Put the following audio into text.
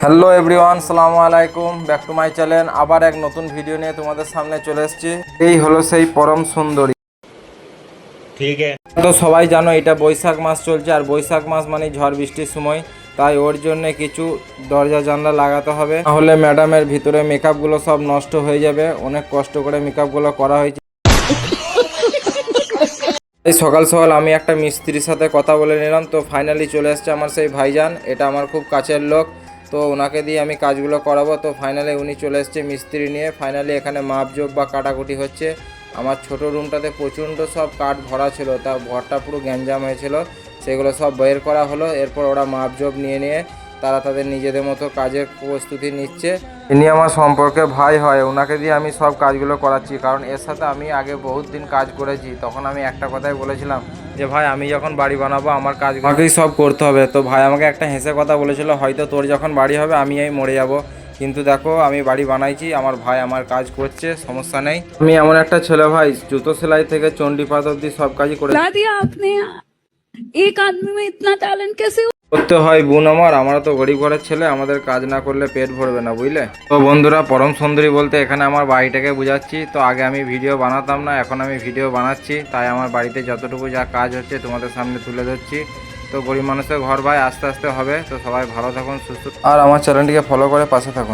Hello everyone, সালামু আলাইকুম, back to my channel. আবার এক নতুন ভিডিও নিয়ে তোমাদের সামনে চলে এসেছি। এই হলো সেই পরম সুন্দরী। ठीक है। তো সবাই জানো এটা বৈশাখ মাস চলছে, আর বৈশাখ মাস মানে ঝড় বৃষ্টির সময়। তাই ওর জন্য কিছু দরজা জানলা লাগাতে হবে, নাহলে ম্যাডামের ভিতরে মেকআপগুলো সব নষ্ট হয়ে যাবে। অনেক কষ্ট করে মেকআপগুলো করা হয়েছে। এই সকাল সকাল আমি একটা মিস্ত্রির সাথে কথা বলে নিলাম, তো ফাইনালি চলে এসছে আমার সেই ভাইজান। এটা আমার খুব কাছের লোক, তো ওনাকে দিয়ে আমি কাজগুলো করাবো। তো ফাইনালি উনি চলে এসছে মিস্ত্রি নিয়ে। ফাইনালি এখানে মাপজোক বা কাটাকুটি হচ্ছে। আমার ছোট রুমটাতে প্রচণ্ড সব কাঠ ভরা ছিল, তা ঘরটা পুরো গ্যাঞ্জাম হয়েছিল, সেগুলো সব বের করা হলো। এরপর ওরা মাপজোক নিয়ে তারা তাদের নিজেদের মতো কাজের প্রস্তুতি নিচ্ছে। ইনি আমার সম্পর্কে ভাই হয়, ওনাকে দিয়ে আমি সব কাজগুলো করাচ্ছি, কারণ এর সাথে আমি আগে বহুত দিন কাজ করেছি। তখন আমি একটা কথাই বলেছিলাম যে ভাই, আমি যখন বাড়ি বানাবো আমার কাজ আমাকেই সব করতে হবে। তো ভাই আমাকে একটা হেসে কথা বলেছিল, হয়তো তোর যখন বাড়ি হবে আমি মরে যাব, কিন্তু দেখো আমি বাড়ি বানাইছি, আমার ভাই আমার কাজ করছে, সমস্যা নেই। আমি এমন একটা ছেলে ভাই, জুতো সেলাই থেকে চণ্ডীপাত অব্দি সব কাজই করে बता दिया आपने। एक आदमी में इतना टैलेंट कैसे हो? করতে হয়। বোন আমার, আমরা তো গরিব ঘরের ছেলে, আমাদের কাজ না করলে পেট ভরবে না, বুঝলে। তো বন্ধুরা, পরম সুন্দরী বলতে এখানে আমার বাড়িটাকে বোঝাচ্ছি। তো আগে আমি ভিডিও বানাতাম না, এখন আমি ভিডিও বানাচ্ছি, তাই আমার বাড়িতে যতটুকু যা কাজ হচ্ছে তোমাদের সামনে তুলে ধরছি। তো গরিব মানুষের ঘর ভাই, আস্তে আস্তে হবে। তো সবাই ভালো থাকুন, সুস্থ, আর আমার চ্যানেলটিকে ফলো করে পাশে থাকুন।